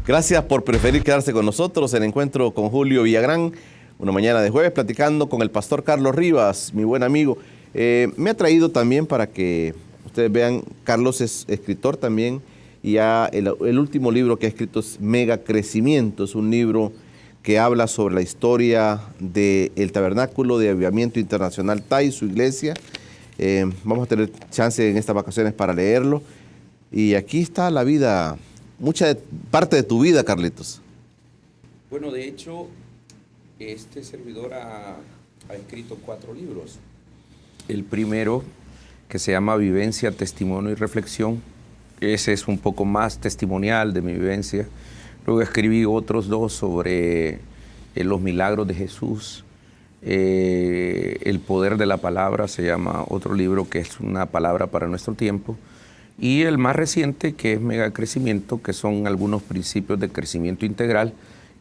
Gracias por preferir quedarse con nosotros en Encuentro con Julio Villagrán, una mañana de jueves, platicando con el pastor Carlos Rivas, mi buen amigo. Me ha traído también para que ustedes vean, Carlos es escritor también, y ya el último libro que ha escrito es Mega Crecimiento, es un libro que habla sobre la historia del Tabernáculo de Avivamiento Internacional TAI, su iglesia. Vamos a tener chance en estas vacaciones para leerlo. Y aquí está la vida, parte de tu vida, Carlitos. Bueno, de hecho, este servidor ha escrito 4 libros. El primero, que se llama Vivencia, Testimonio y Reflexión, ese es un poco más testimonial de mi vivencia. Luego escribí otros 2 sobre los milagros de Jesús. El poder de la palabra se llama otro libro, que es una palabra para nuestro tiempo. Y el más reciente, que es Mega Crecimiento, que son algunos principios de crecimiento integral,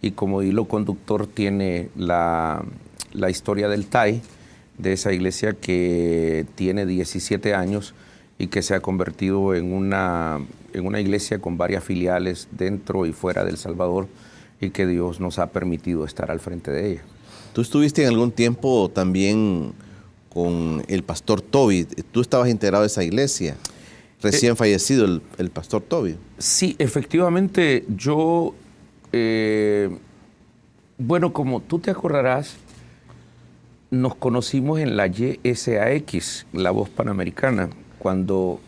y como hilo conductor tiene la historia del TAI, de esa iglesia que tiene 17 años y que se ha convertido en una iglesia con varias filiales dentro y fuera de El Salvador, y que Dios nos ha permitido estar al frente de ella. Tú estuviste en algún tiempo también con el pastor Toby. Tú estabas integrado a esa iglesia. Recién fallecido el pastor Toby. Sí, efectivamente, yo, bueno, como tú te acordarás, nos conocimos en la YSAX, la Voz Panamericana, cuando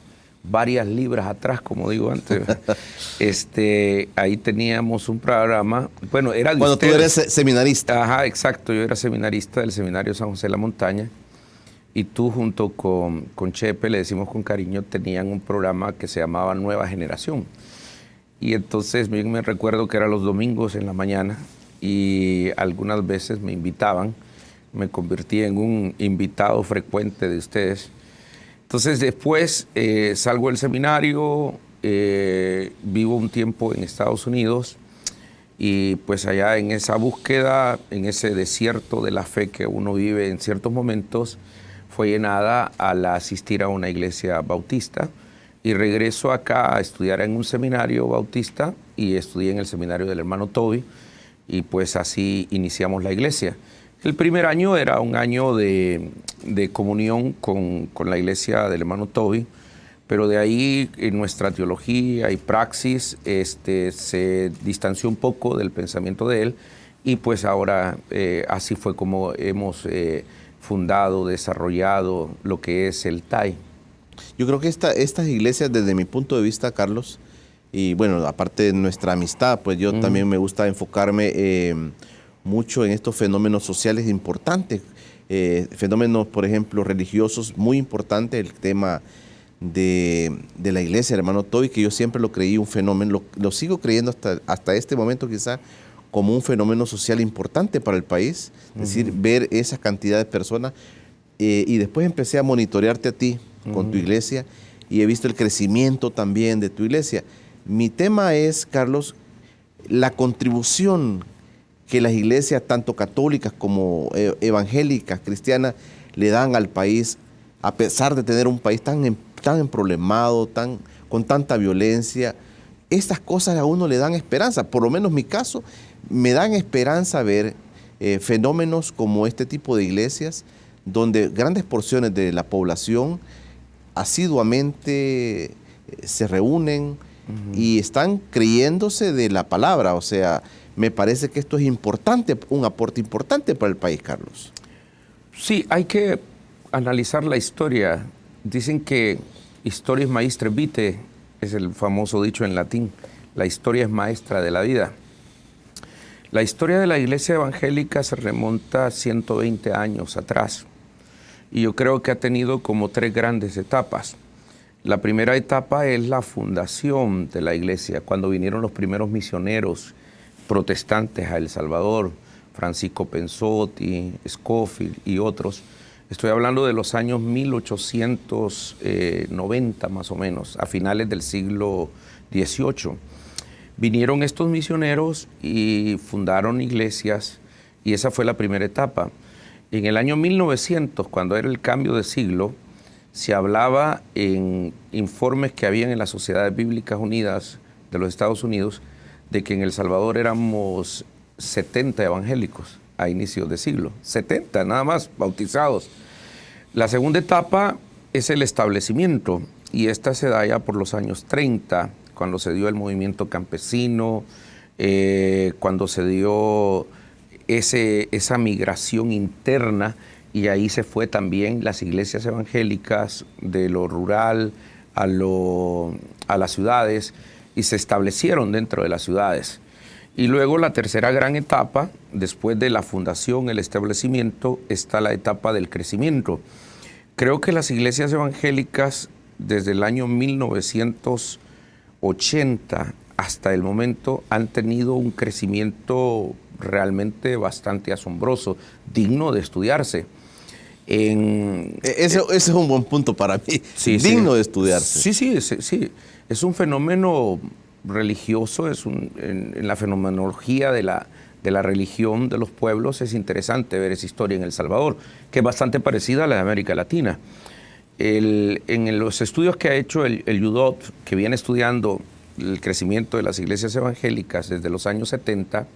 varias libras atrás, como digo antes, ahí teníamos un programa, bueno, era de cuando ustedes. Tú eres seminarista. Ajá, exacto, yo era seminarista del Seminario San José de la Montaña, y tú junto con Chepe, le decimos con cariño, tenían un programa que se llamaba Nueva Generación. Y entonces bien me recuerdo que era los domingos en la mañana, y algunas veces me invitaban, me convertí en un invitado frecuente de ustedes. Entonces después salgo del seminario, vivo un tiempo en Estados Unidos, y pues allá en esa búsqueda, en ese desierto de la fe que uno vive en ciertos momentos, fue llenada al asistir a una iglesia bautista, y regreso acá a estudiar en un seminario bautista, y estudié en el seminario del hermano Toby, y pues así iniciamos la iglesia. El primer año era un año de comunión con la iglesia del hermano Toby, pero de ahí en nuestra teología y praxis se distanció un poco del pensamiento de él, y pues ahora así fue como hemos fundado, desarrollado lo que es el TAI. Yo creo que estas iglesias, desde mi punto de vista, Carlos, y bueno, aparte de nuestra amistad, pues yo también me gusta enfocarme mucho en estos fenómenos sociales importantes, fenómenos, por ejemplo, religiosos muy importantes, el tema de la iglesia, hermano Toby, que yo siempre lo creí un fenómeno, lo sigo creyendo hasta este momento quizá, como un fenómeno social importante para el país, es decir, ver esa cantidad de personas, y después empecé a monitorearte a ti con tu iglesia, y he visto el crecimiento también de tu iglesia. Mi tema es, Carlos, la contribución que las iglesias, tanto católicas como evangélicas, cristianas, le dan al país, a pesar de tener un país tan emproblemado, con tanta violencia. Estas cosas a uno le dan esperanza, por lo menos en mi caso, me dan esperanza ver fenómenos como este tipo de iglesias, donde grandes porciones de la población asiduamente se reúnen y están creyéndose de la palabra. O sea, me parece que esto es importante, un aporte importante para el país, Carlos. Sí, hay que analizar la historia. Dicen que historia es maestra vitae, es el famoso dicho en latín. La historia es maestra de la vida. La historia de la iglesia evangélica se remonta a 120 años atrás, y yo creo que ha tenido como 3 grandes etapas. La primera etapa es la fundación de la iglesia, cuando vinieron los primeros misioneros protestantes a El Salvador, Francisco Pensotti, Scofield y otros. Estoy hablando de los años 1890 más o menos, a finales del siglo XVIII. Vinieron estos misioneros y fundaron iglesias, y esa fue la primera etapa. En el año 1900, cuando era el cambio de siglo, se hablaba en informes que habían en las Sociedades Bíblicas Unidas de los Estados Unidos de que en El Salvador éramos 70 evangélicos a inicios de siglo, 70 nada más bautizados. La segunda etapa es el establecimiento, y esta se da ya por los años 30, cuando se dio el movimiento campesino, cuando se dio esa migración interna, y ahí se fue también las iglesias evangélicas de lo rural a las ciudades, y se establecieron dentro de las ciudades. Y luego la tercera gran etapa, después de la fundación, el establecimiento, está la etapa del crecimiento. Creo que las iglesias evangélicas desde el año 1980 hasta el momento han tenido un crecimiento realmente bastante asombroso, digno de estudiarse. Ese es un buen punto para mí, sí, digno de estudiarse. Sí, es un fenómeno religioso, en la fenomenología de la religión de los pueblos. Es interesante ver esa historia en El Salvador, que es bastante parecida a la de América Latina. En los estudios que ha hecho el UDOT, que viene estudiando el crecimiento de las iglesias evangélicas desde los años 70,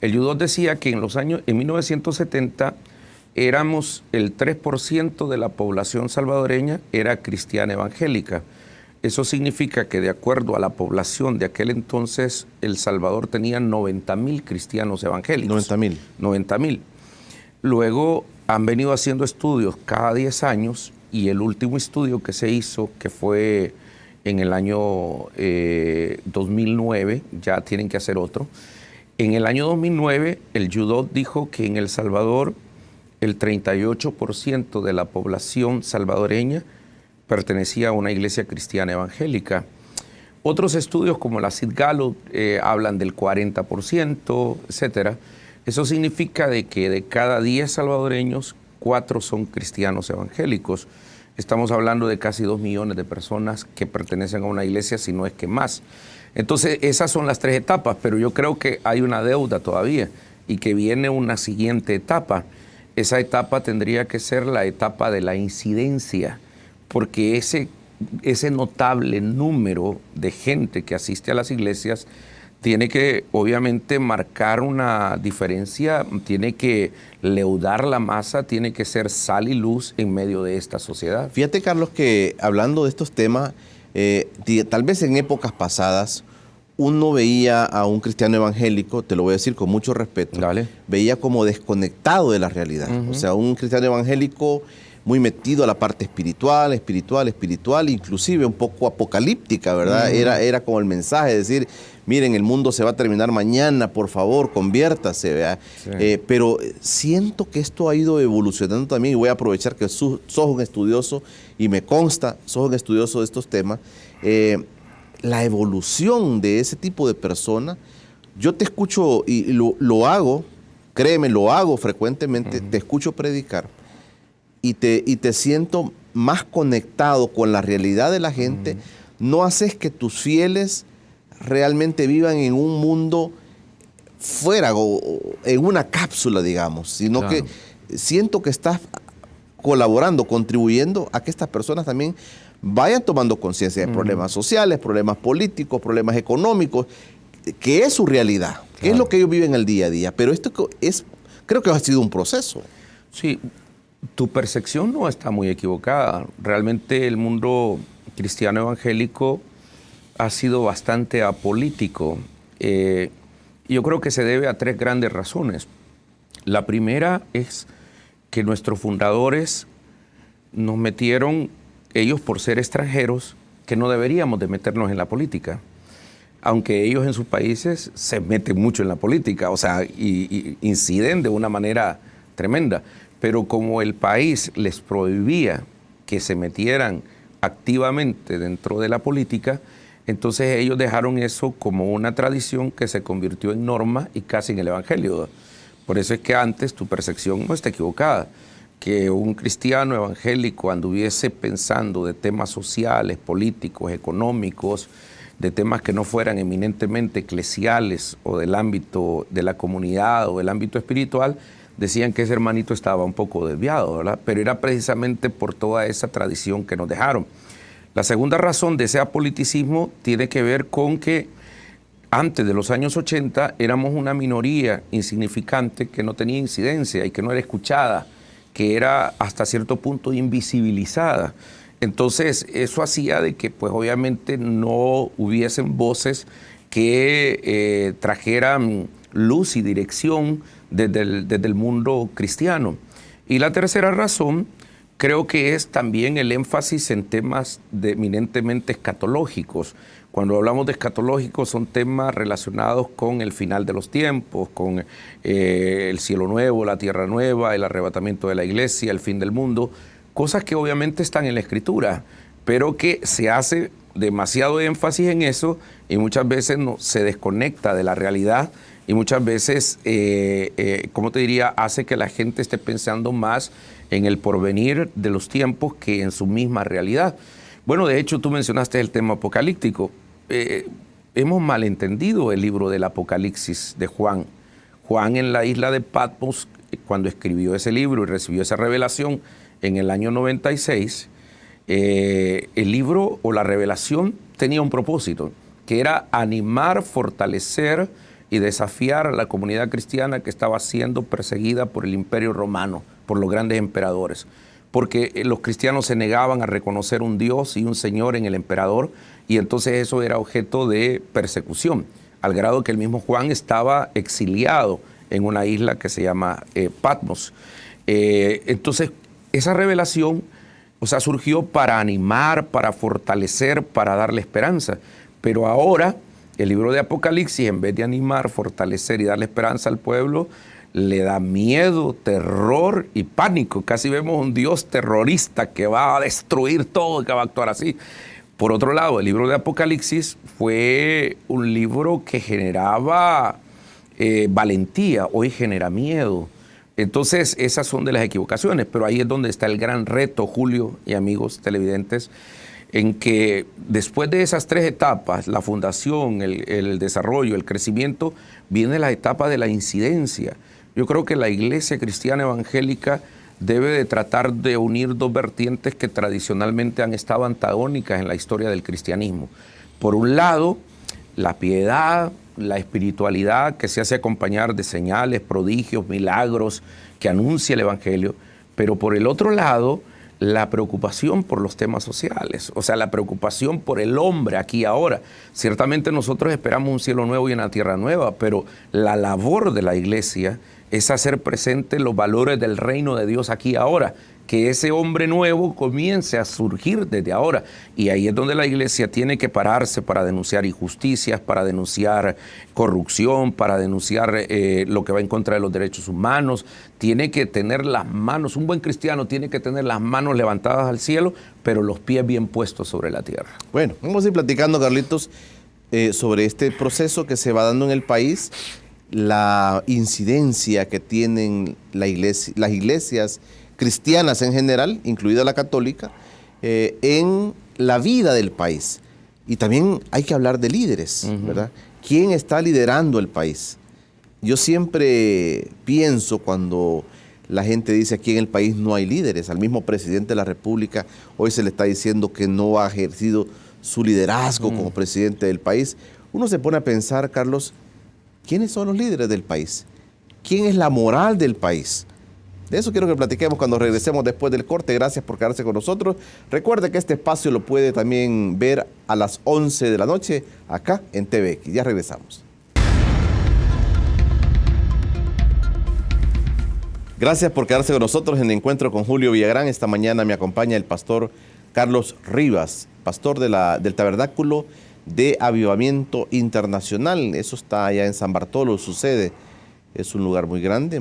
el UDOT decía que en 1970 éramos el 3% de la población salvadoreña era cristiana evangélica. Eso significa que de acuerdo a la población de aquel entonces, El Salvador tenía 90,000 cristianos evangélicos. 90,000. 90,000. Luego han venido haciendo estudios cada 10 años, y el último estudio que se hizo, que fue en el año 2009, ya tienen que hacer otro. En el año 2009, el UDOT dijo que en El Salvador el 38% de la población salvadoreña pertenecía a una iglesia cristiana evangélica. Otros estudios como la Sid Gallup hablan del 40%, etcétera. Eso significa de que de cada 10 salvadoreños, 4 son cristianos evangélicos. Estamos hablando de casi 2 millones de personas que pertenecen a una iglesia, si no es que más. Entonces, esas son las 3 etapas, pero yo creo que hay una deuda todavía y que viene una siguiente etapa. Esa etapa tendría que ser la etapa de la incidencia, porque ese notable número de gente que asiste a las iglesias tiene que obviamente marcar una diferencia, tiene que leudar la masa, tiene que ser sal y luz en medio de esta sociedad. Fíjate, Carlos, que hablando de estos temas, tal vez en épocas pasadas, uno veía a un cristiano evangélico, te lo voy a decir con mucho respeto, Dale. veía como desconectado de la realidad. O sea, un cristiano evangélico muy metido a la parte espiritual, inclusive un poco apocalíptica, ¿verdad? Era como el mensaje, de decir, miren, el mundo se va a terminar mañana, por favor, conviértase, ¿verdad? Sí. Pero siento que esto ha ido evolucionando también, y voy a aprovechar que sos un estudioso, y me consta, sos un estudioso de estos temas. La evolución de ese tipo de persona, yo te escucho y lo hago, créeme, lo hago frecuentemente, te escucho predicar y te siento más conectado con la realidad de la gente. No haces que tus fieles realmente vivan en un mundo fuera o en una cápsula, digamos, sino claro, que siento que estás colaborando, contribuyendo a que estas personas también vayan tomando conciencia de problemas sociales, problemas políticos, problemas económicos, que es su realidad, que es lo que ellos viven el día a día. Pero esto creo que ha sido un proceso. Sí, tu percepción no está muy equivocada. Realmente el mundo cristiano evangélico ha sido bastante apolítico. Yo creo que se debe a 3 grandes razones. La primera es que nuestros fundadores nos metieron, ellos por ser extranjeros, que no deberíamos de meternos en la política, aunque ellos en sus países se meten mucho en la política, o sea, y inciden de una manera tremenda, pero como el país les prohibía que se metieran activamente dentro de la política, entonces ellos dejaron eso como una tradición que se convirtió en norma y casi en el evangelio. Por eso es que antes tu percepción no está equivocada, que un cristiano evangélico anduviese pensando de temas sociales, políticos, económicos, de temas que no fueran eminentemente eclesiales o del ámbito de la comunidad o del ámbito espiritual, decían que ese hermanito estaba un poco desviado, ¿verdad? Pero era precisamente por toda esa tradición que nos dejaron. La segunda razón de ese apoliticismo tiene que ver con que antes de los años 80 éramos una minoría insignificante que no tenía incidencia y que no era escuchada, que era hasta cierto punto invisibilizada. Entonces eso hacía de que pues obviamente no hubiesen voces que trajeran luz y dirección desde el mundo cristiano. Y la tercera razón creo que es también el énfasis en temas eminentemente escatológicos. Cuando hablamos de escatológicos son temas relacionados con el final de los tiempos, con el cielo nuevo, la tierra nueva, el arrebatamiento de la iglesia, el fin del mundo, cosas que obviamente están en la Escritura, pero que se hace demasiado énfasis en eso y muchas veces se desconecta de la realidad y muchas veces, ¿cómo te diría?, hace que la gente esté pensando más en el porvenir de los tiempos que en su misma realidad. Bueno, de hecho, tú mencionaste el tema apocalíptico. Hemos malentendido el libro del Apocalipsis de Juan. Juan en la isla de Patmos, cuando escribió ese libro y recibió esa revelación en el año 96, el libro o la revelación tenía un propósito, que era animar, fortalecer y desafiar a la comunidad cristiana que estaba siendo perseguida por el Imperio Romano, por los grandes emperadores, porque los cristianos se negaban a reconocer un Dios y un Señor en el emperador, y entonces eso era objeto de persecución, al grado que el mismo Juan estaba exiliado en una isla que se llama Patmos. Entonces, esa revelación, o sea, surgió para animar, para fortalecer, para darle esperanza, pero ahora el libro de Apocalipsis, en vez de animar, fortalecer y darle esperanza al pueblo, le da miedo, terror y pánico. Casi vemos un Dios terrorista que va a destruir todo, que va a actuar así. Por otro lado, el libro de Apocalipsis fue un libro que generaba valentía, hoy genera miedo. Entonces, esas son de las equivocaciones, pero ahí es donde está el gran reto, Julio y amigos televidentes, en que después de esas tres etapas, la fundación, el desarrollo, el crecimiento, viene la etapa de la incidencia. Yo creo que la iglesia cristiana evangélica debe de tratar de unir dos vertientes que tradicionalmente han estado antagónicas en la historia del cristianismo. Por un lado, la piedad, la espiritualidad que se hace acompañar de señales, prodigios, milagros, que anuncia el evangelio, pero por el otro lado, la preocupación por los temas sociales, o sea, la preocupación por el hombre aquí y ahora. Ciertamente nosotros esperamos un cielo nuevo y una tierra nueva, pero la labor de la iglesia es hacer presente los valores del reino de Dios aquí y ahora, que ese hombre nuevo comience a surgir desde ahora. Y ahí es donde la iglesia tiene que pararse para denunciar injusticias, para denunciar corrupción, para denunciar lo que va en contra de los derechos humanos. Tiene que tener las manos, un buen cristiano tiene que tener las manos levantadas al cielo, pero los pies bien puestos sobre la tierra. Bueno, vamos a ir platicando, Carlitos, sobre este proceso que se va dando en el país, la incidencia que tienen las iglesias cristianas en general, incluida la católica, en la vida del país. Y también hay que hablar de líderes, ¿verdad? ¿Quién está liderando el país? Yo siempre pienso cuando la gente dice aquí en el país no hay líderes, al mismo presidente de la República hoy se le está diciendo que no ha ejercido su liderazgo como presidente del país. Uno se pone a pensar, Carlos, ¿quiénes son los líderes del país? ¿Quién es la moral del país? De eso quiero que platiquemos cuando regresemos después del corte. Gracias por quedarse con nosotros. Recuerde que este espacio lo puede también ver a las 11 de la noche acá en TVX. Ya regresamos. Gracias por quedarse con nosotros en el encuentro con Julio Villagrán. Esta mañana me acompaña el pastor Carlos Rivas, pastor del Tabernáculo de Avivamiento Internacional. Eso está allá en San Bartolo, sucede. Es un lugar muy grande.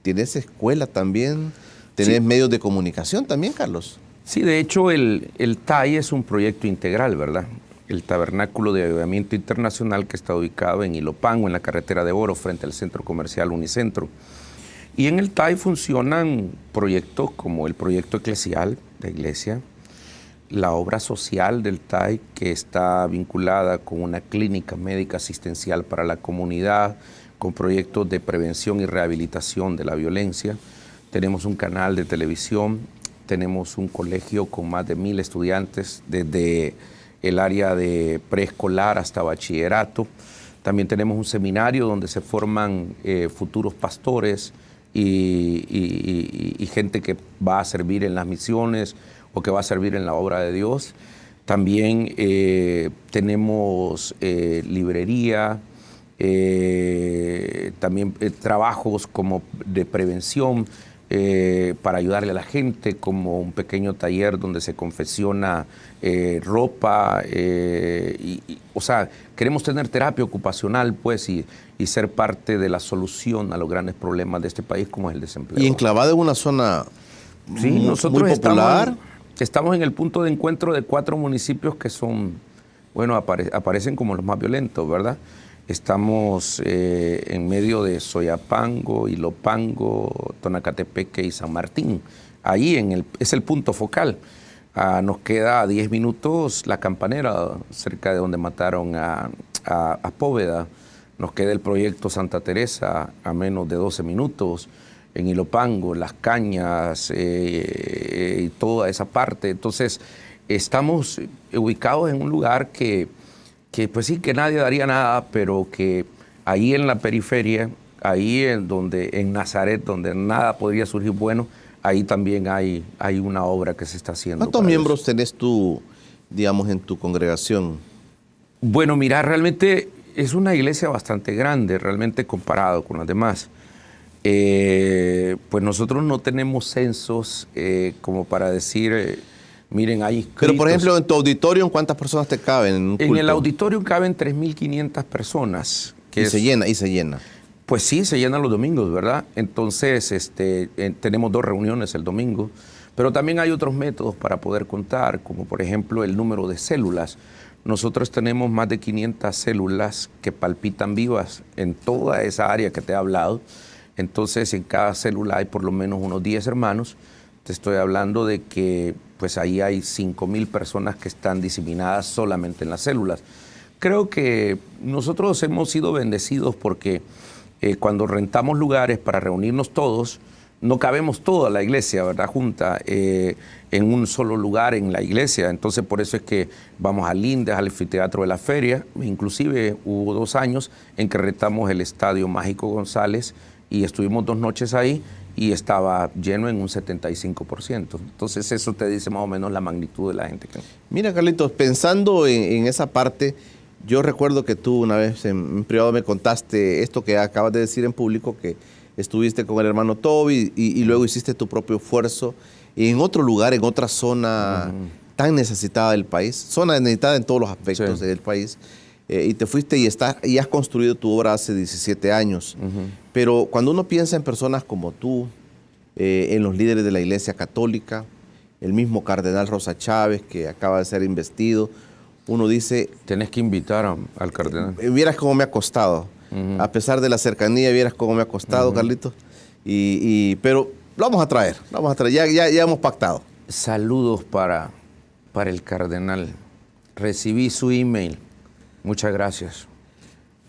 ¿Tienes escuela también? ¿Tienes medios de comunicación también, Carlos? Sí, de hecho el TAI es un proyecto integral, ¿verdad? El Tabernáculo de Avivamiento Internacional, que está ubicado en Ilopango, en la carretera de Oro, frente al centro comercial Unicentro. Y en el TAI funcionan proyectos como el proyecto eclesial de iglesia, la obra social del TAI, que está vinculada con una clínica médica asistencial para la comunidad, con proyectos de prevención y rehabilitación de la violencia. Tenemos un canal de televisión, tenemos un colegio con más de 1000 estudiantes, desde el área de preescolar hasta bachillerato. También tenemos un seminario donde se forman futuros pastores y gente que va a servir en las misiones o que va a servir en la obra de Dios. También tenemos librería, también trabajos como de prevención para ayudarle a la gente, como un pequeño taller donde se confecciona ropa. O sea, queremos tener terapia ocupacional, pues, y ser parte de la solución a los grandes problemas de este país, como es el desempleo. Y enclavado en una zona sí, nosotros muy popular. Estamos en el punto de encuentro de 4 municipios que son, bueno, aparecen como los más violentos, ¿verdad? Estamos en medio de Soyapango, Ilopango, Tonacatepeque y San Martín. Ahí es el punto focal. Nos queda a 10 minutos La Campanera, cerca de donde mataron a Póveda. Nos queda el proyecto Santa Teresa a menos de 12 minutos. En Ilopango, Las Cañas y toda esa parte. Entonces, estamos ubicados en un lugar que pues sí, que nadie daría nada, pero que ahí en la periferia, ahí en Nazaret, donde nada podría surgir bueno, ahí también hay una obra que se está haciendo. ¿Cuántos miembros tenés tú, digamos, en tu congregación? Bueno, mira, realmente es una iglesia bastante grande, realmente comparado con las demás. Pues nosotros no tenemos censos como para decir, miren, hay inscritos. Pero, por ejemplo, en tu auditorio, ¿cuántas personas te caben en un culto? En el auditorio caben 3.500 personas. Se llena. Pues sí, se llenan los domingos, ¿verdad? Entonces, tenemos 2 reuniones el domingo, pero también hay otros métodos para poder contar, como por ejemplo el número de células. Nosotros tenemos más de 500 células que palpitan vivas en toda esa área que te he hablado. Entonces, en cada célula hay por lo menos unos 10 hermanos. Te estoy hablando de que pues ahí hay 5.000 personas que están diseminadas solamente en las células. Creo que nosotros hemos sido bendecidos porque cuando rentamos lugares para reunirnos todos, no cabemos toda la iglesia, ¿verdad? Junta en un solo lugar en la iglesia. Entonces, por eso es que vamos al Lindes, al anfiteatro de la feria. Inclusive hubo 2 años en que rentamos el Estadio Mágico González y estuvimos 2 noches ahí y estaba lleno en un 75%. Entonces eso te dice más o menos la magnitud de la gente. Mira, Carlitos, pensando en esa parte, yo recuerdo que tú una vez en privado me contaste esto que acabas de decir en público, que estuviste con el hermano Toby y luego hiciste tu propio esfuerzo en otro lugar, en otra zona tan necesitada del país, zona necesitada en todos los aspectos del país. Y te fuiste y has construido tu obra hace 17 años. Pero cuando uno piensa en personas como tú, en los líderes de la Iglesia Católica, el mismo cardenal Rosa Chávez, que acaba de ser investido, uno dice... Tenés que invitar al cardenal. Vieras cómo me ha costado. A pesar de la cercanía, vieras cómo me ha costado, Carlitos. Pero lo vamos a traer, ya hemos pactado. Saludos para el cardenal. Recibí su email. Muchas gracias.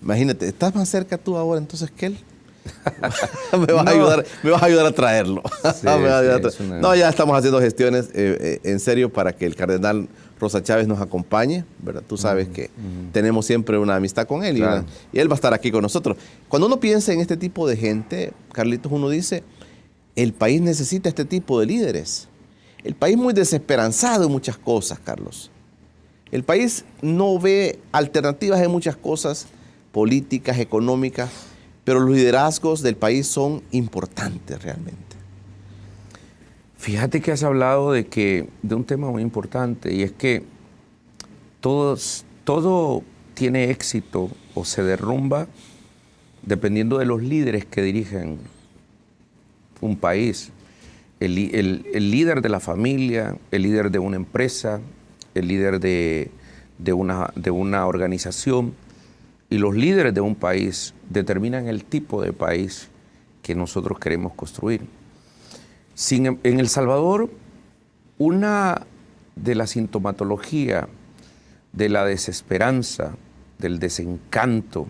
Imagínate, ¿estás más cerca tú ahora entonces que él? me vas a ayudar a traerlo. Sí, No, ya estamos haciendo gestiones en serio para que el cardenal Rosa Chávez nos acompañe, ¿verdad? Tú sabes que tenemos siempre una amistad con él, claro. Y él va a estar aquí con nosotros. Cuando uno piensa en este tipo de gente, Carlitos, uno dice, el país necesita este tipo de líderes. El país muy desesperanzado en muchas cosas, Carlos. El país no ve alternativas en muchas cosas políticas, económicas, pero los liderazgos del país son importantes realmente. Fíjate que has hablado de un tema muy importante, y es que todo tiene éxito o se derrumba dependiendo de los líderes que dirigen un país. El líder de la familia, el líder de una empresa, el líder de una organización y los líderes de un país determinan el tipo de país que nosotros queremos construir. En El Salvador, una de la sintomatología de la desesperanza, del desencanto,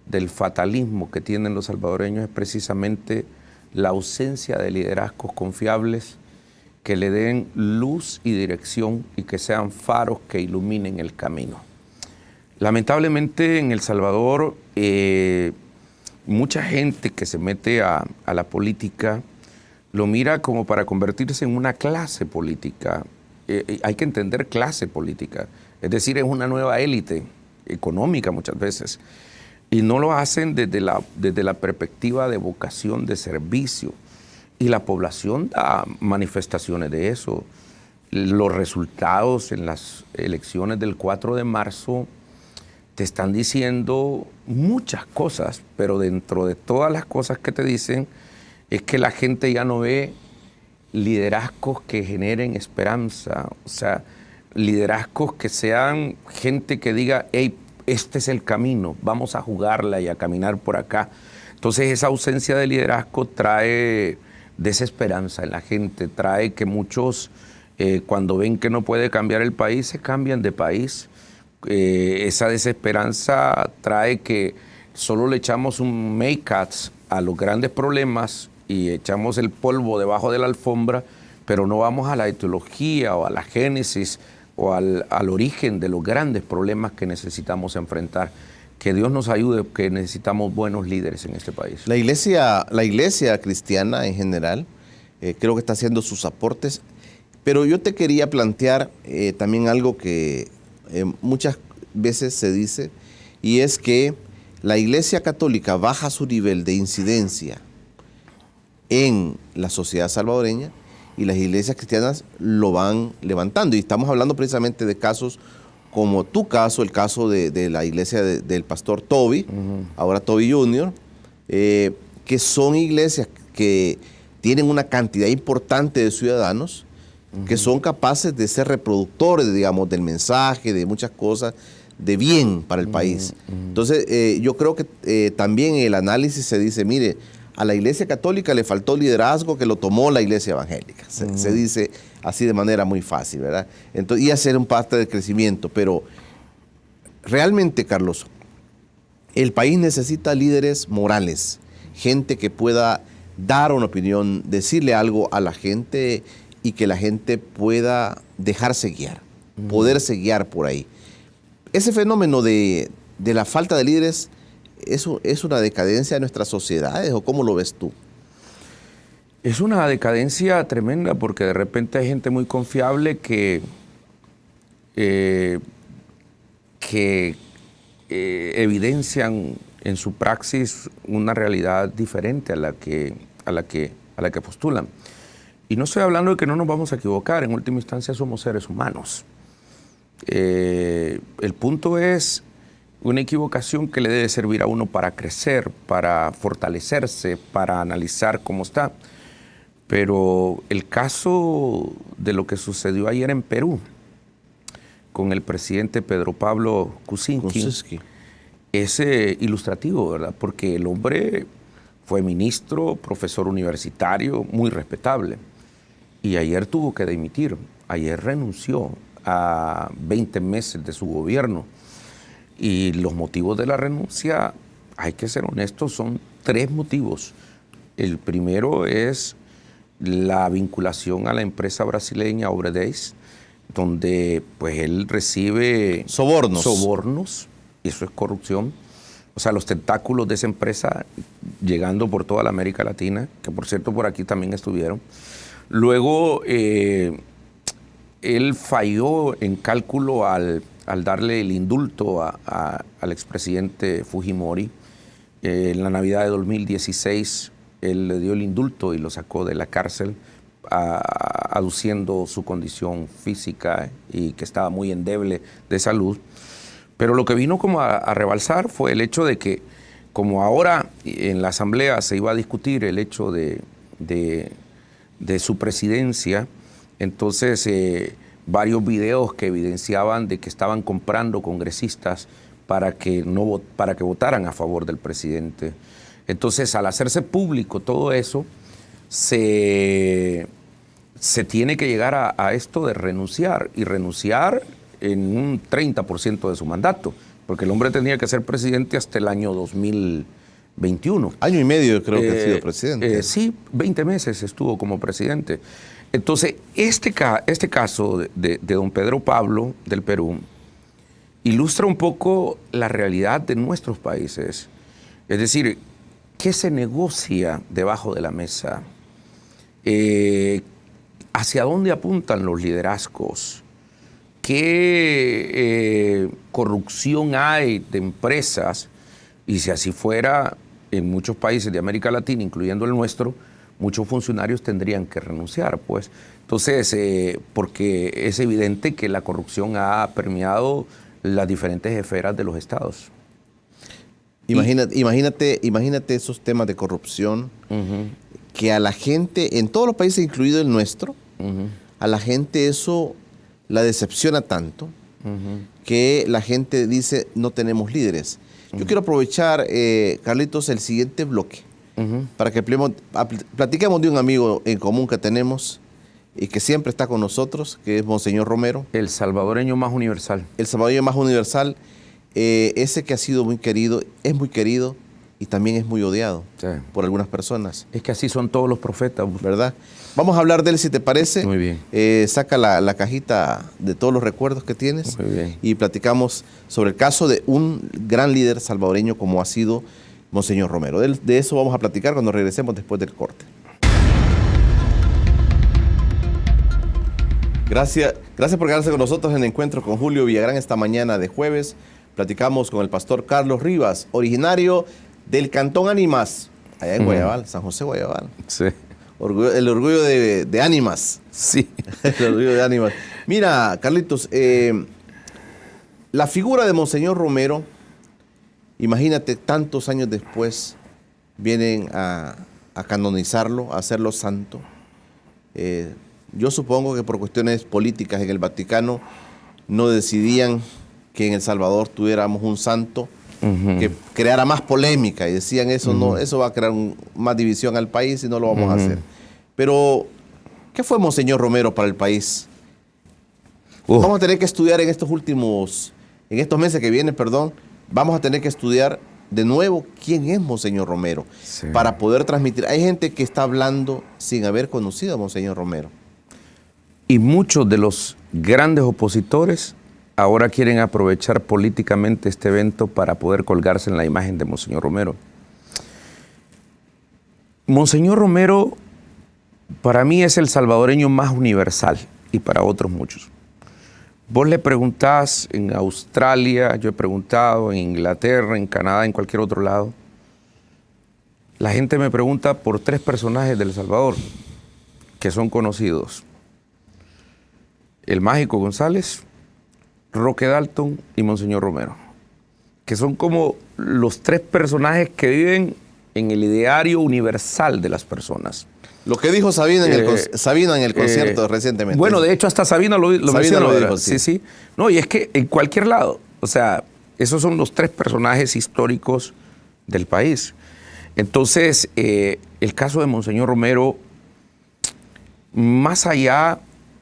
del fatalismo que tienen los salvadoreños es precisamente la ausencia de liderazgos confiables que le den luz y dirección y que sean faros que iluminen el camino. Lamentablemente en El Salvador, mucha gente que se mete a la política lo mira como para convertirse en una clase política. Hay que entender clase política, es decir, es una nueva élite económica muchas veces. Y no lo hacen desde la perspectiva de vocación de servicio. Y la población da manifestaciones de eso. Los resultados en las elecciones del 4 de marzo te están diciendo muchas cosas, pero dentro de todas las cosas que te dicen es que la gente ya no ve liderazgos que generen esperanza, o sea, liderazgos que sean gente que diga, hey, este es el camino, vamos a jugarla y a caminar por acá. Entonces esa ausencia de liderazgo trae desesperanza en la gente, trae que muchos cuando ven que no puede cambiar el país, se cambian de país. Esa desesperanza trae que solo le echamos un make-up a los grandes problemas y echamos el polvo debajo de la alfombra, pero no vamos a la etiología o a la génesis o al origen de los grandes problemas que necesitamos enfrentar. Que Dios nos ayude, que necesitamos buenos líderes en este país. La iglesia cristiana en general creo que está haciendo sus aportes, pero yo te quería plantear también algo que muchas veces se dice, y es que la Iglesia Católica baja su nivel de incidencia en la sociedad salvadoreña y las iglesias cristianas lo van levantando. Y estamos hablando precisamente de casos como tu caso, el caso de la iglesia del pastor Toby, ahora Toby Jr., que son iglesias que tienen una cantidad importante de ciudadanos que son capaces de ser reproductores, digamos, del mensaje, de muchas cosas, de bien para el país. Entonces, yo creo que también en el análisis se dice, mire, a la Iglesia Católica le faltó liderazgo que lo tomó la Iglesia Evangélica. Se dice así de manera muy fácil, ¿verdad? Entonces, y hacer un parte de crecimiento. Pero realmente, Carlos, el país necesita líderes morales, gente que pueda dar una opinión, decirle algo a la gente y que la gente pueda dejarse guiar, poderse guiar por ahí. Ese fenómeno de la falta de líderes, ¿eso es una decadencia de nuestras sociedades o cómo lo ves tú? Es una decadencia tremenda porque de repente hay gente muy confiable que evidencian en su praxis una realidad diferente a la que postulan. Y no estoy hablando de que no nos vamos a equivocar, en última instancia somos seres humanos. El punto es una equivocación que le debe servir a uno para crecer, para fortalecerse, para analizar cómo está. Pero el caso de lo que sucedió ayer en Perú con el presidente Pedro Pablo Kuczynski es ilustrativo, ¿verdad? Porque el hombre fue ministro, profesor universitario, muy respetable. Y ayer tuvo que dimitir, ayer renunció a 20 meses de su gobierno. Y los motivos de la renuncia, hay que ser honestos, son 3 motivos. El primero es la vinculación a la empresa brasileña Obredeis, donde pues él recibe sobornos, y eso es corrupción. O sea, los tentáculos de esa empresa llegando por toda la América Latina, que por cierto por aquí también estuvieron. Luego, él falló en cálculo al darle el indulto al expresidente Fujimori. En la Navidad de 2016, él le dio el indulto y lo sacó de la cárcel, aduciendo su condición física y que estaba muy endeble de salud. Pero lo que vino como a rebalsar fue el hecho de que, como ahora en la Asamblea se iba a discutir el hecho de su presidencia, entonces varios videos que evidenciaban de que estaban comprando congresistas para que votaran a favor del presidente. Entonces, al hacerse público todo eso, se tiene que llegar a esto de renunciar, y renunciar en un 30% de su mandato, porque el hombre tenía que ser presidente hasta el año 2021. Año y medio creo que ha sido presidente. Sí, 20 meses estuvo como presidente. Entonces, este caso de don Pedro Pablo del Perú ilustra un poco la realidad de nuestros países. Es decir, ¿qué se negocia debajo de la mesa? ¿Hacia dónde apuntan los liderazgos? ¿Qué corrupción hay de empresas? Y si así fuera, en muchos países de América Latina, incluyendo el nuestro, muchos funcionarios tendrían que renunciar, pues. Entonces, porque es evidente que la corrupción ha permeado las diferentes esferas de los estados. Imagínate esos temas de corrupción que a la gente, en todos los países, incluido el nuestro, a la gente eso la decepciona tanto que la gente dice no tenemos líderes. Yo quiero aprovechar, Carlitos, el siguiente bloque para que platiquemos de un amigo en común que tenemos y que siempre está con nosotros, que es Monseñor Romero. El salvadoreño más universal. El salvadoreño más universal, ese que ha sido muy querido y también es muy odiado por algunas personas. Es que así son todos los profetas, ¿verdad? Vamos a hablar de él, si te parece. Muy bien. Saca la cajita de todos los recuerdos que tienes. Muy bien. Y platicamos sobre el caso de un gran líder salvadoreño como ha sido Monseñor Romero. De eso vamos a platicar cuando regresemos después del corte. Gracias por quedarse con nosotros en el encuentro con Julio Villagrán esta mañana de jueves. Platicamos con el pastor Carlos Rivas, originario del Cantón Ánimas, allá en Guayabal, San José Guayabal. Sí. El orgullo de Ánimas. Sí. El orgullo de Ánimas. Mira, Carlitos, la figura de Monseñor Romero, imagínate, tantos años después vienen a canonizarlo, a hacerlo santo. Yo supongo que por cuestiones políticas en el Vaticano no decidían que en El Salvador tuviéramos un santo que creara más polémica y decían eso no, eso va a crear más división al país y no lo vamos a hacer. Pero, ¿qué fue Monseñor Romero para el país? Vamos a tener que estudiar en estos meses que vienen, vamos a tener que estudiar de nuevo quién es Monseñor Romero para poder transmitir. Hay gente que está hablando sin haber conocido a Monseñor Romero. Y muchos de los grandes opositores ahora quieren aprovechar políticamente este evento para poder colgarse en la imagen de Monseñor Romero. Monseñor Romero para mí es el salvadoreño más universal y para otros muchos. Vos le preguntás en Australia, yo he preguntado en Inglaterra, en Canadá, en cualquier otro lado. La gente me pregunta por 3 personajes del Salvador que son conocidos. El Mágico González, Roque Dalton y Monseñor Romero, que son como los 3 personajes que viven en el ideario universal de las personas. Lo que dijo Sabina en el concierto recientemente. Bueno, de hecho hasta Sabina lo mencionó. Lo dijo, sí. Sí. No, y es que en cualquier lado, o sea, esos son los 3 personajes históricos del país. Entonces, el caso de Monseñor Romero, más allá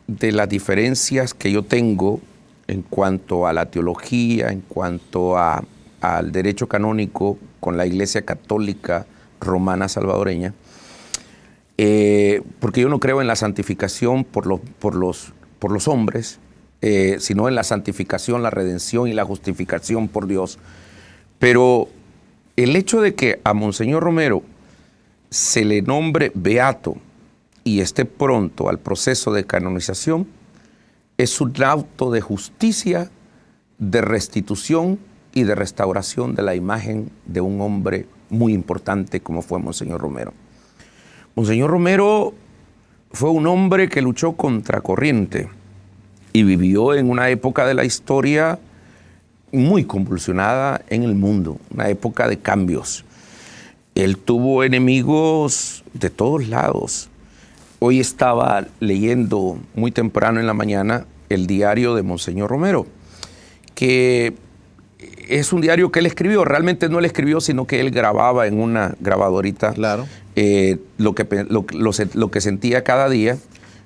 de las diferencias que yo tengo en cuanto a la teología, en cuanto al derecho canónico con la Iglesia Católica Romana Salvadoreña, porque yo no creo en la santificación por los hombres, sino en la santificación, la redención y la justificación por Dios. Pero el hecho de que a Monseñor Romero se le nombre beato y esté pronto al proceso de canonización, es un acto de justicia, de restitución y de restauración de la imagen de un hombre muy importante como fue Monseñor Romero. Monseñor Romero fue un hombre que luchó contra corriente y vivió en una época de la historia muy convulsionada en el mundo, una época de cambios. Él tuvo enemigos de todos lados. Hoy estaba leyendo muy temprano en la mañana el diario de Monseñor Romero, que es un diario que él escribió. Realmente no él escribió, sino que él grababa en una grabadorita. Claro. Lo que sentía cada día,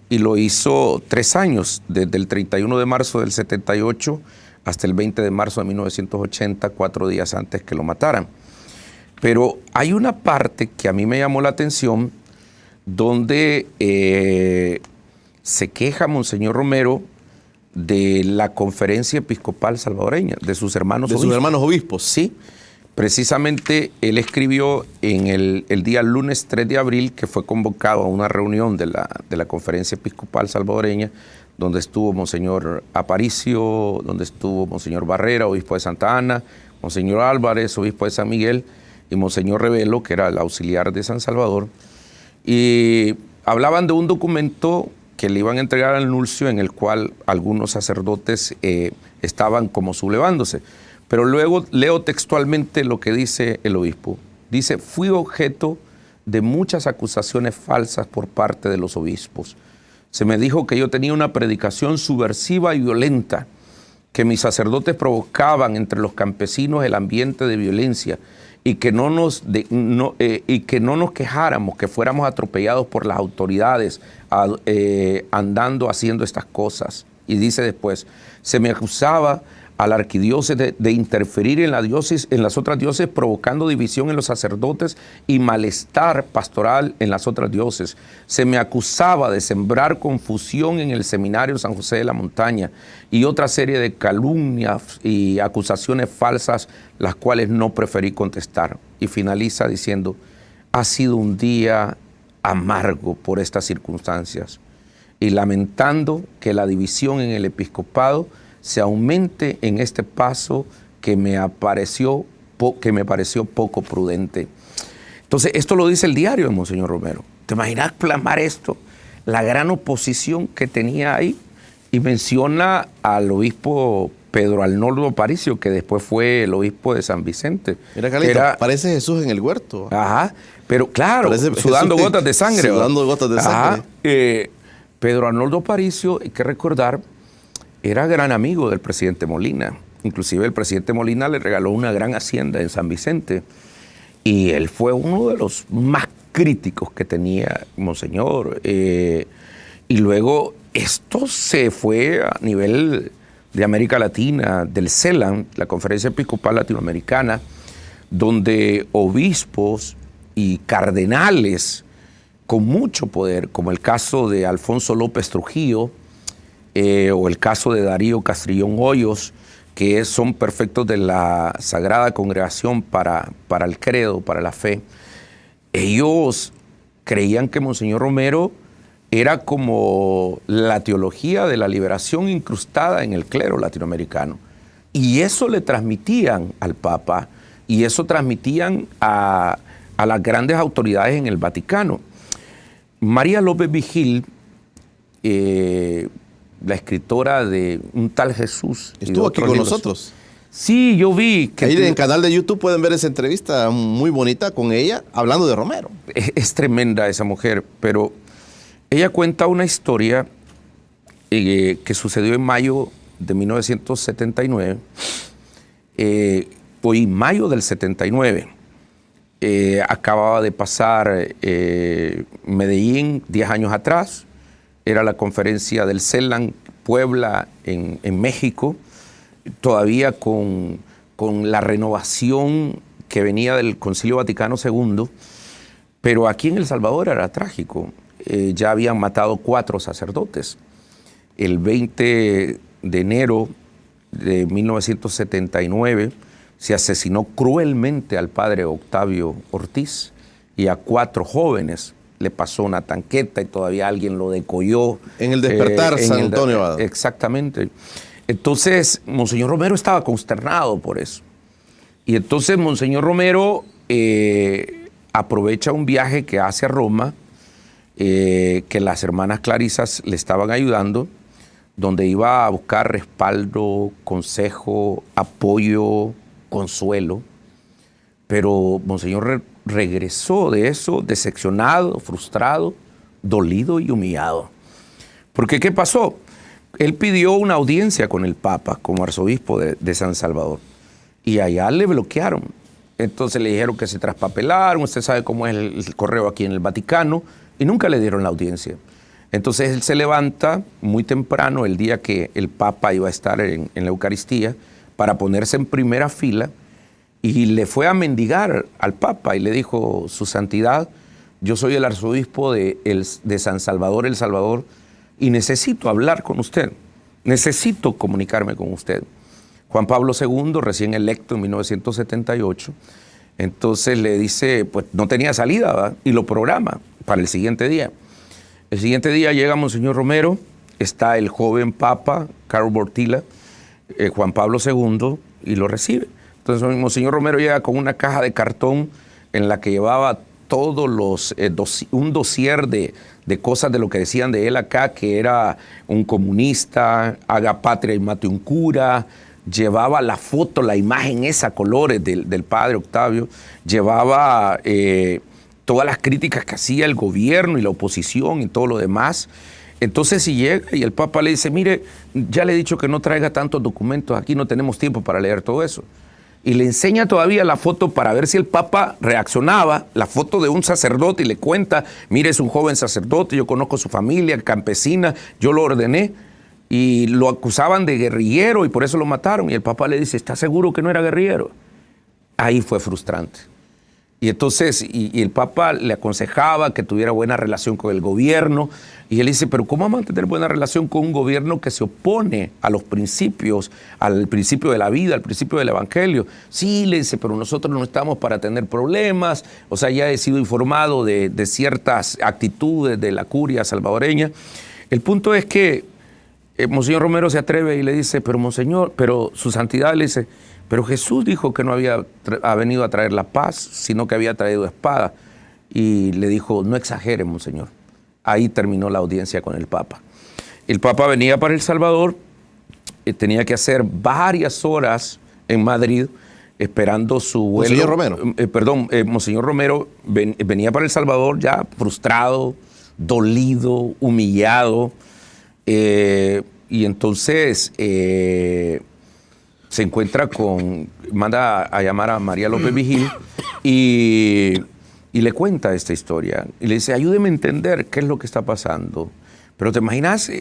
y lo hizo 3 años, desde el 31 de marzo del 78 hasta el 20 de marzo de 1980, 4 días antes que lo mataran. Pero hay una parte que a mí me llamó la atención, donde se queja Monseñor Romero de la Conferencia Episcopal Salvadoreña, de sus hermanos obispos. De sus hermanos obispos. Sí. Precisamente él escribió en el día lunes 3 de abril, que fue convocado a una reunión de la Conferencia Episcopal Salvadoreña, donde estuvo Monseñor Aparicio, donde estuvo Monseñor Barrera, obispo de Santa Ana, Monseñor Álvarez, obispo de San Miguel, y Monseñor Revelo, que era el auxiliar de San Salvador. Y hablaban de un documento que le iban a entregar al nuncio, en el cual algunos sacerdotes estaban como sublevándose. Pero luego leo textualmente lo que dice el obispo. Dice: fui objeto de muchas acusaciones falsas por parte de los obispos. Se me dijo que yo tenía una predicación subversiva y violenta, que mis sacerdotes provocaban entre los campesinos el ambiente de violencia y que no nos quejáramos, que fuéramos atropellados por las autoridades andando haciendo estas cosas. Y dice después: se me acusaba a la arquidiócesis de interferir en las otras diócesis, provocando división en los sacerdotes y malestar pastoral en las otras diócesis. Se me acusaba de sembrar confusión en el seminario San José de la Montaña y otra serie de calumnias y acusaciones falsas, las cuales no preferí contestar. Y finaliza diciendo: ha sido un día amargo por estas circunstancias, y lamentando que la división en el episcopado se aumente en este paso que me pareció poco prudente. Entonces, esto lo dice el diario de Monseñor Romero. ¿Te imaginas plasmar esto? La gran oposición que tenía ahí. Y menciona al obispo Pedro Arnoldo Aparicio, que después fue el obispo de San Vicente. Mira, Carlito, parece Jesús en el huerto. Ajá, pero claro, parece sudando Jesús, gotas de sangre. Sudando gotas de sangre. Pedro Arnoldo Aparicio, hay que recordar, era gran amigo del presidente Molina. Inclusive el presidente Molina le regaló una gran hacienda en San Vicente. Y él fue uno de los más críticos que tenía Monseñor. Y luego esto se fue a nivel de América Latina, del CELAM, la Conferencia Episcopal Latinoamericana, donde obispos y cardenales con mucho poder, como el caso de Alfonso López Trujillo, o el caso de Darío Castrillón Hoyos, que son perfectos de la Sagrada Congregación para el credo, para la fe. Ellos creían que Monseñor Romero era como la teología de la liberación incrustada en el clero latinoamericano. Y eso le transmitían al Papa, y eso transmitían a las grandes autoridades en el Vaticano. María López Vigil, la escritora de Un tal Jesús. Estuvo aquí con nosotros. Sí, yo vi que... Ahí en el canal de YouTube pueden ver esa entrevista muy bonita con ella, hablando de Romero. Es tremenda esa mujer, pero ella cuenta una historia que sucedió en mayo de 1979, hoy mayo del 79. Acababa de pasar Medellín 10 años atrás. Era la conferencia del CELAM Puebla en México, todavía con la renovación que venía del Concilio Vaticano II, pero aquí en El Salvador era trágico. Ya habían matado 4 sacerdotes. El 20 de enero de 1979 se asesinó cruelmente al padre Octavio Ortiz y a 4 jóvenes. Le pasó una tanqueta y todavía alguien lo decolló. En el Despertar San Antonio. Exactamente. Entonces, Monseñor Romero estaba consternado por eso. Y entonces Monseñor Romero aprovecha un viaje que hace a Roma, que las hermanas Clarisas le estaban ayudando, donde iba a buscar respaldo, consejo, apoyo, consuelo. Pero Monseñor regresó de eso decepcionado, frustrado, dolido y humillado. Porque ¿qué pasó? Él pidió una audiencia con el Papa como arzobispo de San Salvador y allá le bloquearon. Entonces le dijeron que se traspapelaron, usted sabe cómo es el correo aquí en el Vaticano, y nunca le dieron la audiencia. Entonces él se levanta muy temprano el día que el Papa iba a estar en la Eucaristía para ponerse en primera fila. Y le fue a mendigar al Papa y le dijo: Su Santidad, yo soy el arzobispo de San Salvador, El Salvador, y necesito hablar con usted. necesito comunicarme con usted. Juan Pablo II, recién electo en 1978, entonces le dice, pues no tenía salida, ¿verdad? Y lo programa para el siguiente día. El siguiente día llega Monseñor Romero, está el joven Papa, Karol Wojtyła, Juan Pablo II, y lo recibe. Entonces Monseñor Romero llega con una caja de cartón en la que llevaba todos un dossier de cosas de lo que decían de él acá, que era un comunista, haga patria y mate un cura, llevaba la foto, la imagen esa, colores del padre Octavio, llevaba todas las críticas que hacía el gobierno y la oposición y todo lo demás. Entonces si llega y el Papa le dice, mire, ya le he dicho que no traiga tantos documentos, aquí no tenemos tiempo para leer todo eso. Y le enseña todavía la foto para ver si el Papa reaccionaba, la foto de un sacerdote, y le cuenta, mire, es un joven sacerdote, yo conozco su familia, campesina, yo lo ordené, y lo acusaban de guerrillero y por eso lo mataron. Y el Papa le dice, ¿está seguro que no era guerrillero? Ahí fue frustrante. Y entonces, y el Papa le aconsejaba que tuviera buena relación con el gobierno, y él dice, pero ¿cómo vamos a tener buena relación con un gobierno que se opone a los principios, al principio de la vida, al principio del evangelio? Sí, le dice, pero nosotros no estamos para tener problemas, o sea, ya he sido informado de ciertas actitudes de la curia salvadoreña. El punto es que Monseñor Romero se atreve y le dice, pero Monseñor, pero su santidad le dice, pero Jesús dijo que no había venido a traer la paz, sino que había traído espada. Y le dijo, no exagere, Monseñor. Ahí terminó la audiencia con el Papa. El Papa venía para El Salvador, tenía que hacer varias horas en Madrid esperando su vuelo. Monseñor Romero. Monseñor Romero venía para El Salvador ya frustrado, dolido, humillado. Y entonces se encuentra manda a llamar a María López Vigil y le cuenta esta historia. Y le dice, ayúdeme a entender qué es lo que está pasando. Pero te imaginas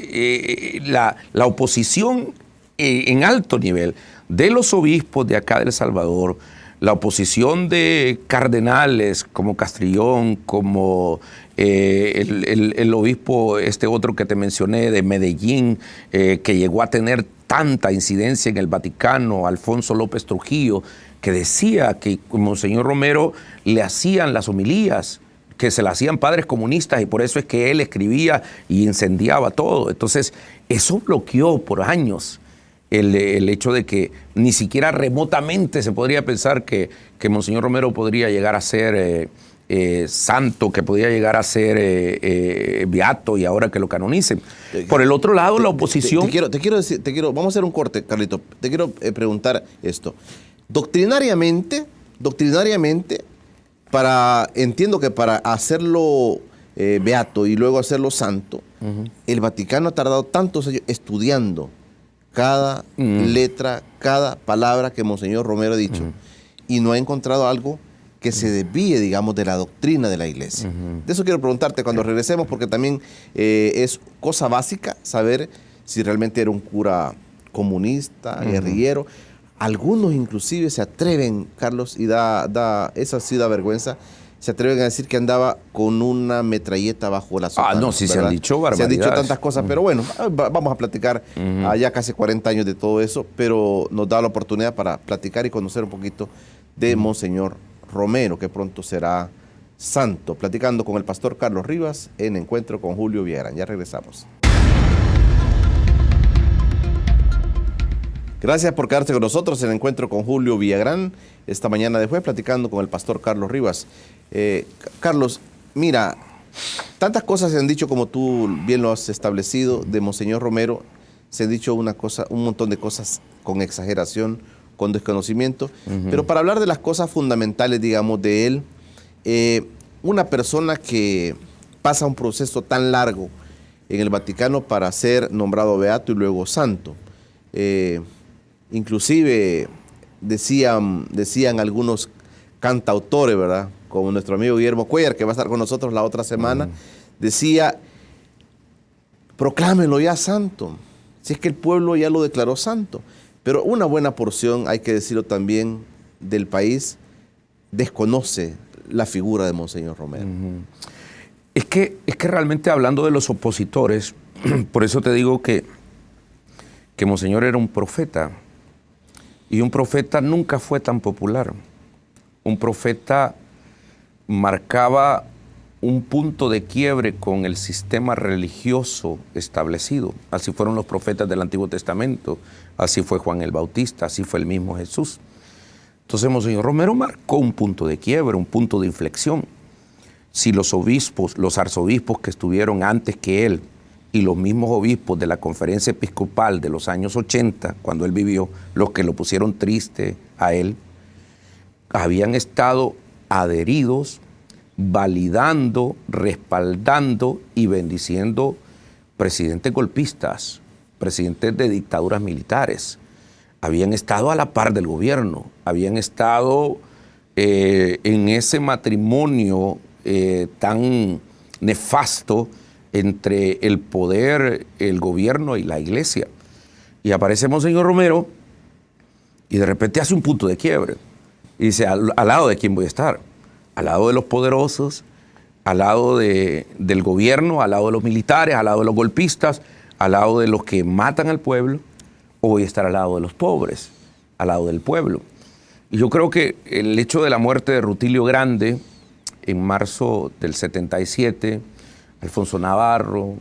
la oposición en alto nivel de los obispos de acá de El Salvador, la oposición de cardenales como Castrillón, como el obispo otro que te mencioné de Medellín, que llegó a tener tanta incidencia en el Vaticano, Alfonso López Trujillo, que decía que Monseñor Romero le hacían las homilías, que se las hacían padres comunistas, y por eso es que él escribía y incendiaba todo. Entonces, eso bloqueó por años el hecho de que ni siquiera remotamente se podría pensar que Monseñor Romero podría llegar a ser santo, que podía llegar a ser beato, y ahora que lo canonicen. Por el otro lado, la oposición... Te quiero decir, vamos a hacer un corte, Carlito. Te quiero preguntar esto. Doctrinariamente, entiendo que para hacerlo beato y luego hacerlo santo, el Vaticano ha tardado tantos años estudiando cada letra, cada palabra que Monseñor Romero ha dicho, y no ha encontrado algo que se desvíe, digamos, de la doctrina de la Iglesia. De eso quiero preguntarte cuando regresemos, porque también es cosa básica saber si realmente era un cura comunista, guerrillero. Algunos inclusive se atreven, Carlos, y esa sí da vergüenza, se atreven a decir que andaba con una metralleta bajo la sotana. No, sí, ¿verdad? Se han dicho barbaridades. Se han dicho tantas cosas, pero bueno, vamos a platicar ya casi 40 años de todo eso, pero nos da la oportunidad para platicar y conocer un poquito de Monseñor Romero, que pronto será santo. Platicando con el pastor Carlos Rivas en Encuentro con Julio Villagrán. Ya regresamos. Gracias por quedarse con nosotros en Encuentro con Julio Villagrán. Esta mañana de jueves platicando con el pastor Carlos Rivas. Carlos, mira, tantas cosas se han dicho, como tú bien lo has establecido, de Monseñor Romero. Se han dicho un montón de cosas con exageración, con desconocimiento. Pero para hablar de las cosas fundamentales, digamos, de él, una persona que pasa un proceso tan largo en el Vaticano para ser nombrado beato y luego santo. Inclusive decían algunos cantautores, ¿verdad? Como nuestro amigo Guillermo Cuellar, que va a estar con nosotros la otra semana, decía, proclámenlo ya santo, si es que el pueblo ya lo declaró santo. Pero una buena porción, hay que decirlo también, del país desconoce la figura de Monseñor Romero. Es que realmente, hablando de los opositores, por eso te digo que que Monseñor era un profeta, y un profeta nunca fue tan popular. Un profeta marcaba un punto de quiebre con el sistema religioso establecido. Así fueron los profetas del Antiguo Testamento, así fue Juan el Bautista, así fue el mismo Jesús. Entonces Monseñor Romero marcó un punto de quiebre, un punto de inflexión. Si los obispos, los arzobispos que estuvieron antes que él y los mismos obispos de la conferencia episcopal de los años 80, cuando él vivió, los que lo pusieron triste a él, habían estado adheridos, validando, respaldando y bendiciendo presidentes golpistas, presidentes de dictaduras militares. Habían estado a la par del gobierno, habían estado en ese matrimonio tan nefasto entre el poder, el gobierno y la iglesia. Y aparece Monseñor Romero y de repente hace un punto de quiebre. Y dice, ¿al lado de quién voy a estar? Al lado de los poderosos, al lado del gobierno, al lado de los militares, al lado de los golpistas, al lado de los que matan al pueblo, o voy a estar al lado de los pobres, al lado del pueblo. Y yo creo que el hecho de la muerte de Rutilio Grande en marzo del 77, Alfonso Navarro,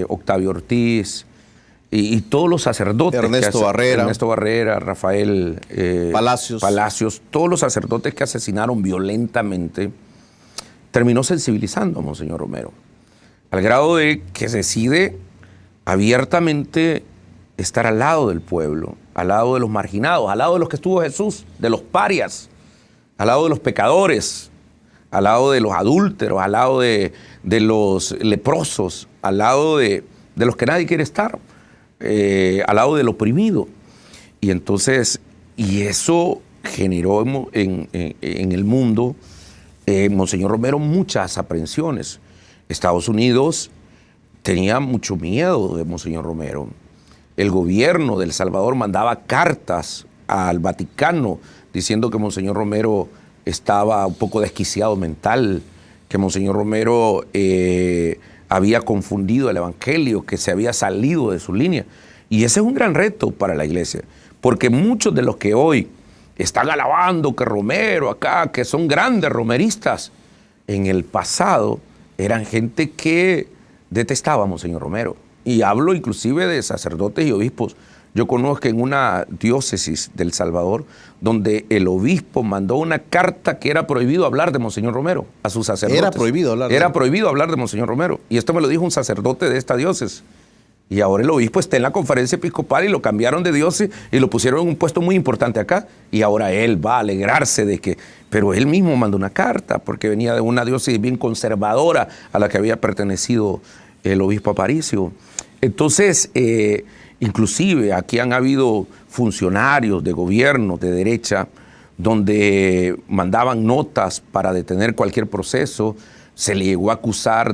Octavio Ortiz y todos los sacerdotes. Ernesto Barrera, Rafael Palacios, todos los sacerdotes que asesinaron violentamente, terminó sensibilizando a Monseñor Romero, al grado de que decide abiertamente estar al lado del pueblo, al lado de los marginados, al lado de los que estuvo Jesús, de los parias, al lado de los pecadores, al lado de los adúlteros, al lado de los leprosos, al lado de los que nadie quiere estar, al lado del oprimido. Y entonces, y eso generó en el mundo, Monseñor Romero, muchas aprehensiones. Estados Unidos tenía mucho miedo de Monseñor Romero. El gobierno de El Salvador mandaba cartas al Vaticano diciendo que Monseñor Romero estaba un poco desquiciado mental, que Monseñor Romero había confundido el evangelio, que se había salido de su línea. Y ese es un gran reto para la iglesia, porque muchos de los que hoy están alabando que Romero acá, que son grandes romeristas, en el pasado eran gente que detestaba a Monseñor Romero. Y hablo inclusive de sacerdotes y obispos. Yo conozco en una diócesis de El Salvador donde el obispo mandó una carta que era prohibido hablar de Monseñor Romero a sus sacerdotes. Era prohibido hablar. Era prohibido hablar de Monseñor Romero. Y esto me lo dijo un sacerdote de esta diócesis. Y ahora el obispo está en la conferencia episcopal y lo cambiaron de diócesis y lo pusieron en un puesto muy importante acá. Y ahora él va a alegrarse de que... Pero él mismo mandó una carta porque venía de una diócesis bien conservadora a la que había pertenecido el obispo Aparicio. Entonces, inclusive aquí han habido funcionarios de gobierno de derecha donde mandaban notas para detener cualquier proceso. Se le llegó a acusar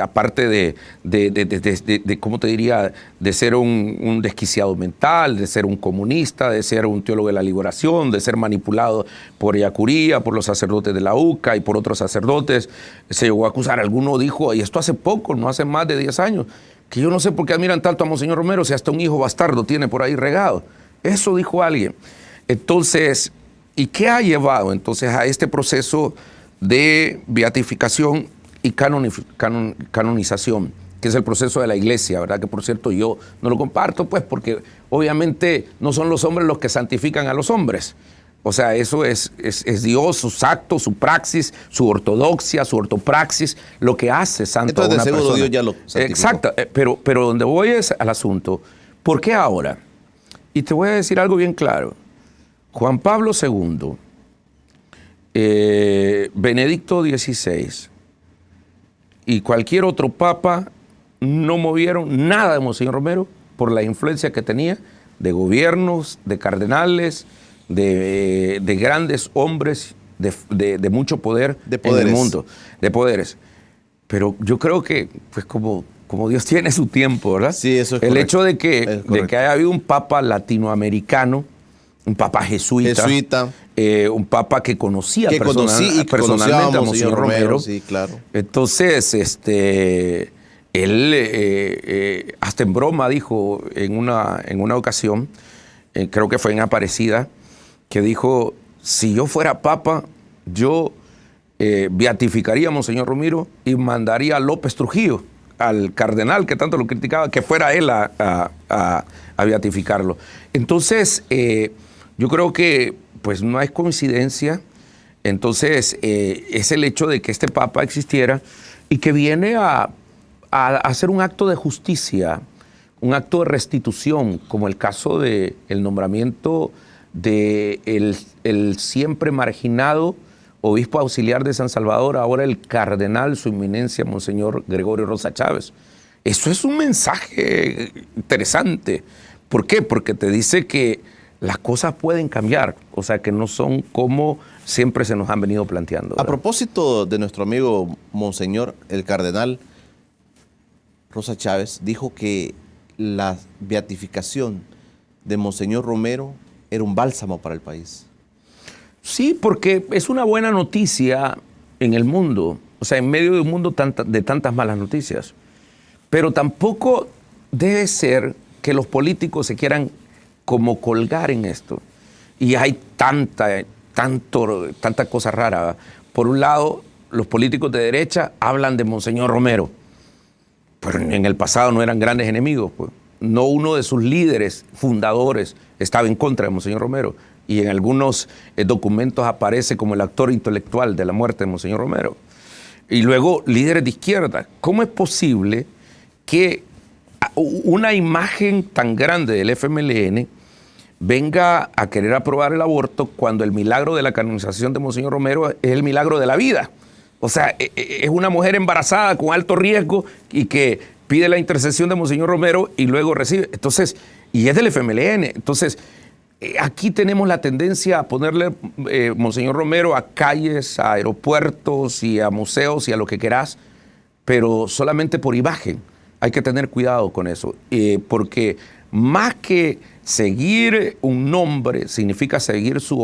aparte de ¿cómo te diría?, de ser un desquiciado mental, de ser un comunista, de ser un teólogo de la liberación, de ser manipulado por Yacuría, por los sacerdotes de la UCA y por otros sacerdotes. Se llegó a acusar. Alguno dijo, y esto hace poco, no hace más de 10 años, que yo no sé por qué admiran tanto a Monseñor Romero si hasta un hijo bastardo tiene por ahí regado. Eso dijo alguien. Entonces, ¿y qué ha llevado entonces a este proceso de beatificación y canonización, que es el proceso de la iglesia, ¿verdad? Que por cierto yo no lo comparto, pues porque obviamente no son los hombres los que santifican a los hombres. O sea, eso es Dios, sus actos, su praxis, su ortodoxia, su ortopraxis, lo que hace santo a una persona. Entonces, de seguro Dios ya lo santificó. Exacto, pero donde voy es al asunto. ¿Por qué ahora? Y te voy a decir algo bien claro. Juan Pablo II, Benedicto XVI y cualquier otro papa no movieron nada de Monseñor Romero por la influencia que tenía de gobiernos, de cardenales, de grandes hombres de mucho poder en el mundo, de poderes. Pero yo creo que, pues como Dios tiene su tiempo, ¿verdad? Sí, eso es correcto. El hecho de que haya habido un papa latinoamericano, un papa jesuita, un papa que conocía personalmente a Monseñor Romero. Sí, claro. Entonces, él hasta en broma dijo en una ocasión, creo que fue en Aparecida, que dijo, si yo fuera papa, yo beatificaría a Monseñor Romero y mandaría a López Trujillo, al cardenal que tanto lo criticaba, que fuera él a beatificarlo. Entonces, yo creo que pues no es coincidencia. Entonces, es el hecho de que este papa existiera y que viene a hacer un acto de justicia, un acto de restitución, como el caso del nombramiento de el siempre marginado obispo auxiliar de San Salvador, ahora el cardenal, su eminencia, Monseñor Gregorio Rosa Chávez. Eso es un mensaje interesante. ¿Por qué? Porque te dice que las cosas pueden cambiar, o sea, que no son como siempre se nos han venido planteando, ¿verdad? A propósito de nuestro amigo Monseñor, el cardenal Rosa Chávez, dijo que la beatificación de Monseñor Romero era un bálsamo para el país. Sí, porque es una buena noticia en el mundo, o sea, en medio de un mundo de tantas malas noticias. Pero tampoco debe ser que los políticos se quieran como colgar en esto. Y hay tanta cosa rara, ¿verdad? Por un lado, los políticos de derecha hablan de Monseñor Romero, pero en el pasado no eran grandes enemigos, pues. No uno de sus líderes fundadores estaba en contra de Monseñor Romero. Y en algunos documentos aparece como el actor intelectual de la muerte de Monseñor Romero. Y luego líderes de izquierda. ¿Cómo es posible que una imagen tan grande del FMLN venga a querer aprobar el aborto cuando el milagro de la canonización de Monseñor Romero es el milagro de la vida? O sea, es una mujer embarazada con alto riesgo y que pide la intercesión de Monseñor Romero y luego recibe. Entonces, y es del FMLN. Entonces, aquí tenemos la tendencia a ponerle Monseñor Romero a calles, a aeropuertos y a museos y a lo que querás, pero solamente por imagen. Hay que tener cuidado con eso, porque más que seguir un nombre, significa seguir su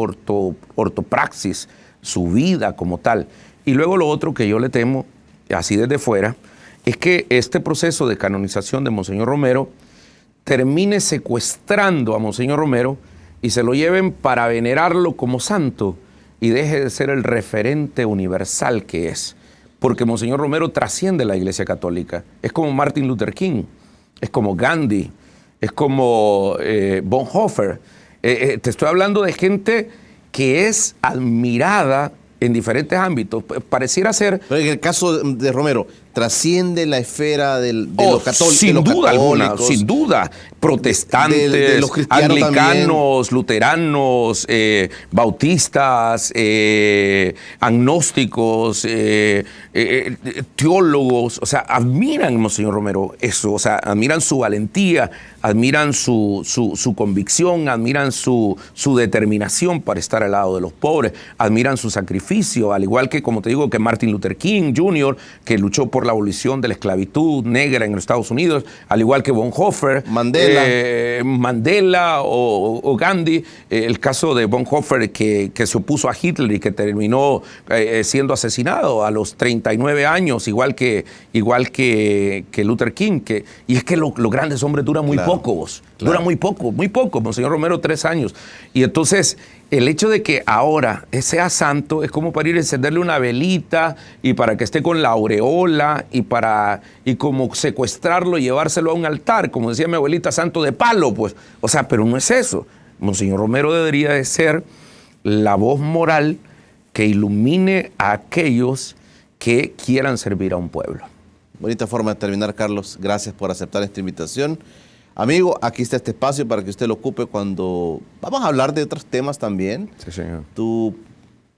ortopraxis, su vida como tal. Y luego lo otro que yo le temo, así desde fuera, es que este proceso de canonización de Monseñor Romero termine secuestrando a Monseñor Romero y se lo lleven para venerarlo como santo y deje de ser el referente universal que es. Porque Monseñor Romero trasciende la Iglesia Católica. Es como Martin Luther King, es como Gandhi, es como Bonhoeffer. Te estoy hablando de gente que es admirada en diferentes ámbitos. Pareciera ser... Pero en el caso de Romero, trasciende la esfera de los católicos. Sin duda alguna, sin duda. Protestantes, de los anglicanos, también, luteranos, bautistas, agnósticos, teólogos, o sea, admiran a Monseñor Romero eso, o sea, admiran su valentía, admiran su convicción, admiran su determinación para estar al lado de los pobres, admiran su sacrificio, al igual que, como te digo, que Martin Luther King Jr., que luchó por la abolición de la esclavitud negra en los Estados Unidos, al igual que Bonhoeffer, Mandela o Gandhi, el caso de Bonhoeffer que se opuso a Hitler y que terminó siendo asesinado a los 39 años, igual que Luther King, y es que los grandes hombres duran muy pocos, duran muy poco, Monseñor Romero 3 años, y entonces el hecho de que ahora sea santo es como para ir a encenderle una velita y para que esté con la aureola y como secuestrarlo y llevárselo a un altar, como decía mi abuelita, santo de palo, pues. O sea, pero no es eso. Monseñor Romero debería de ser la voz moral que ilumine a aquellos que quieran servir a un pueblo. Bonita forma de terminar, Carlos. Gracias por aceptar esta invitación. Amigo, aquí está este espacio para que usted lo ocupe cuando vamos a hablar de otros temas también. Sí, señor. Tú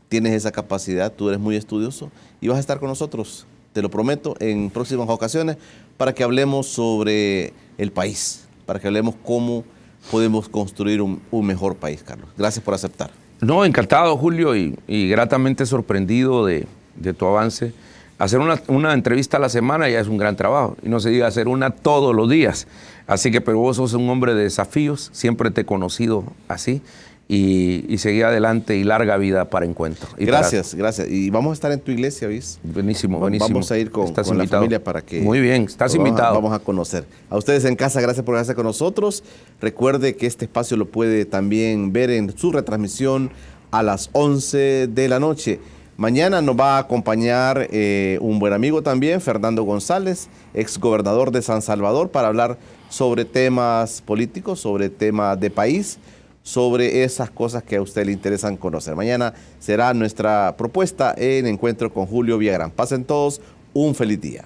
tienes esa capacidad, tú eres muy estudioso y vas a estar con nosotros, te lo prometo, en próximas ocasiones para que hablemos sobre el país, para que hablemos cómo podemos construir un mejor país, Carlos. Gracias por aceptar. No, encantado, Julio, y gratamente sorprendido de tu avance. Hacer una entrevista a la semana ya es un gran trabajo, y no se diga hacer una todos los días. Así que, pero vos sos un hombre de desafíos, siempre te he conocido así, y seguir adelante y larga vida para Encuentro. Gracias. Y vamos a estar en tu iglesia, ¿vis? Buenísimo. Vamos a ir con la familia para que... Muy bien, estás invitado. Vamos a conocer. A ustedes en casa, gracias por quedarse con nosotros. Recuerde que este espacio lo puede también ver en su retransmisión a las 11 de la noche. Mañana nos va a acompañar un buen amigo también, Fernando González, exgobernador de San Salvador, para hablar sobre temas políticos, sobre temas de país, sobre esas cosas que a usted le interesan conocer. Mañana será nuestra propuesta en Encuentro con Julio Villagrán. Pasen todos un feliz día.